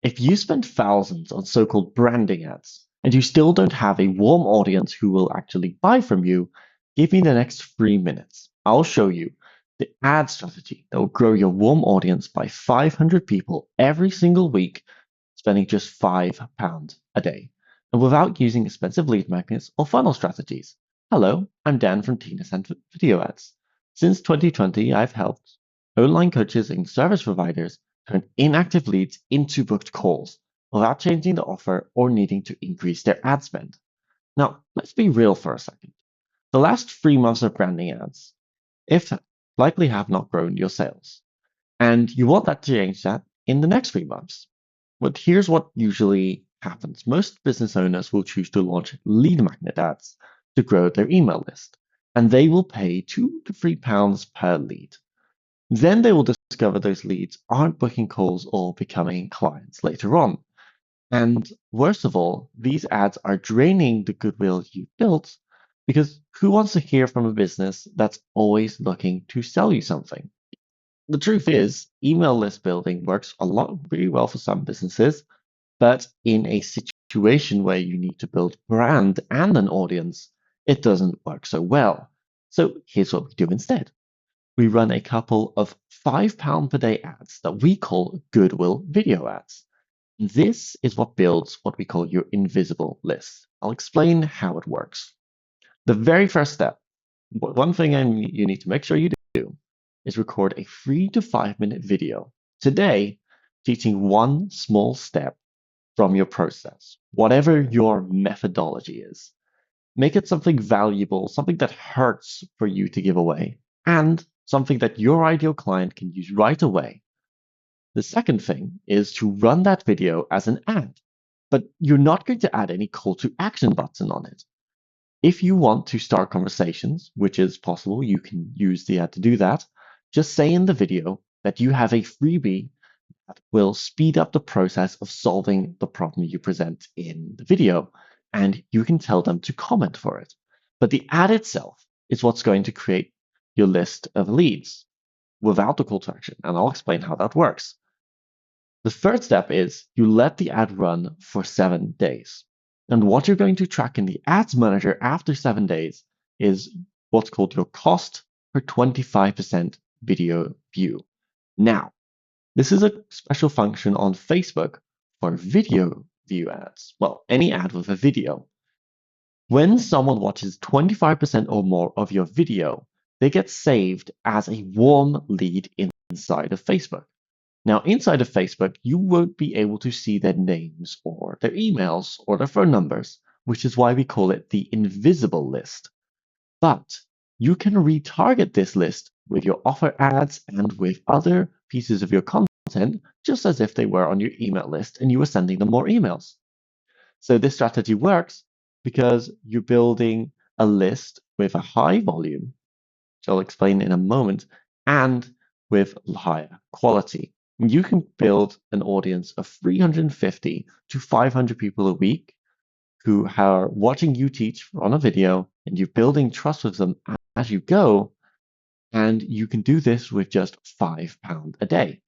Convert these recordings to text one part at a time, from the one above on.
If you spend thousands on so-called branding ads and you still don't have a warm audience who will actually buy from you, give me the next 3 minutes. I'll show you the ad strategy that will grow your warm audience by 500 people every single week, spending just £5 a day, and without using expensive lead magnets or funnel strategies. Hello, I'm Dan from Tina Cent Video Ads. Since 2020, I've helped online coaches and service providers turn inactive leads into booked calls without changing the offer or needing to increase their ad spend. Now, let's be real for a second. The last 3 months of branding ads, if likely have not grown your sales, and you want that to change that in the next 3 months. But here's what usually happens. Most business owners will choose to launch lead magnet ads to grow their email list, and they will pay £2 to £3 per lead. Then they will discover those leads aren't booking calls or becoming clients later on. And worst of all, these ads are draining the goodwill you've built because who wants to hear from a business that's always looking to sell you something? The truth is, email list building works a lot really well for some businesses, but in a situation where you need to build brand and an audience, it doesn't work so well. So here's what we do instead. We run a couple of £5 per day ads that we call goodwill video ads. This is what builds what we call your invisible list. I'll explain how it works. The very first step, one thing you need to make sure you do is record a 3 to 5 minute video today teaching one small step from your process, whatever your methodology is. Make it something valuable, something that hurts for you to give away, and something that your ideal client can use right away. The second thing is to run that video as an ad, but you're not going to add any call to action button on it. If you want to start conversations, which is possible, you can use the ad to do that, just say in the video that you have a freebie that will speed up the process of solving the problem you present in the video, and you can tell them to comment for it. But the ad itself is what's going to create your list of leads without the call to action, and I'll explain how that works. The third step is you let the ad run for 7 days. And what you're going to track in the ads manager after 7 days is what's called your cost per 25% video view. Now, this is a special function on Facebook for video view ads. Well, any ad with a video. When someone watches 25% or more of your video, they get saved as a warm lead inside of Facebook. Now, inside of Facebook, you won't be able to see their names or their emails or their phone numbers, which is why we call it the invisible list. But you can retarget this list with your offer ads and with other pieces of your content, just as if they were on your email list and you were sending them more emails. So this strategy works because you're building a list with a high volume, which I'll explain in a moment, and with higher quality. You can build an audience of 350 to 500 people a week who are watching you teach on a video, and you're building trust with them as you go. And you can do this with just £5 a day.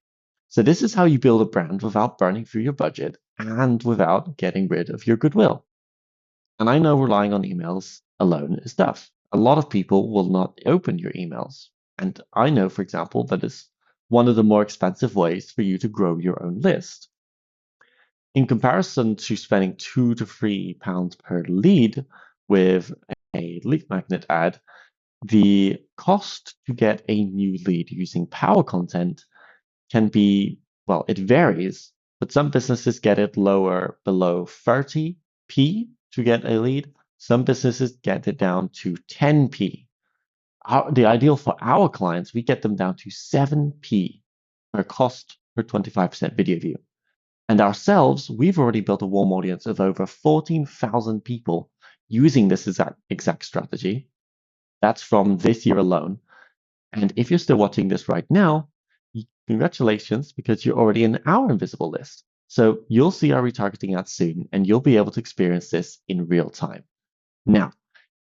So this is how you build a brand without burning through your budget and without getting rid of your goodwill. And I know relying on emails alone is tough. A lot of people will not open your emails. And I know, for example, that is one of the more expensive ways for you to grow your own list. In comparison to spending £2 to £3 per lead with a lead magnet ad, the cost to get a new lead using power content can be, well, it varies, but some businesses get it lower below 30p to get a lead. Some businesses get it down to 10p. The ideal for our clients, we get them down to 7p per cost per 25% video view. And ourselves, we've already built a warm audience of over 14,000 people using this exact strategy. That's from this year alone. And if you're still watching this right now, congratulations, because you're already in our invisible list. So you'll see our retargeting ads soon, and you'll be able to experience this in real time. Now,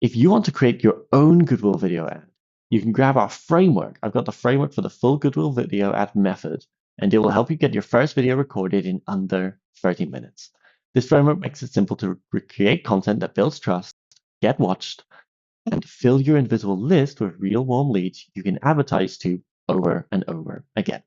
if you want to create your own Goodwill video ad, you can grab our framework. I've got the framework for the full Goodwill video ad method, and it will help you get your first video recorded in under 30 minutes. This framework makes it simple to recreate content that builds trust, get watched, and fill your invisible list with real warm leads you can advertise to over and over again.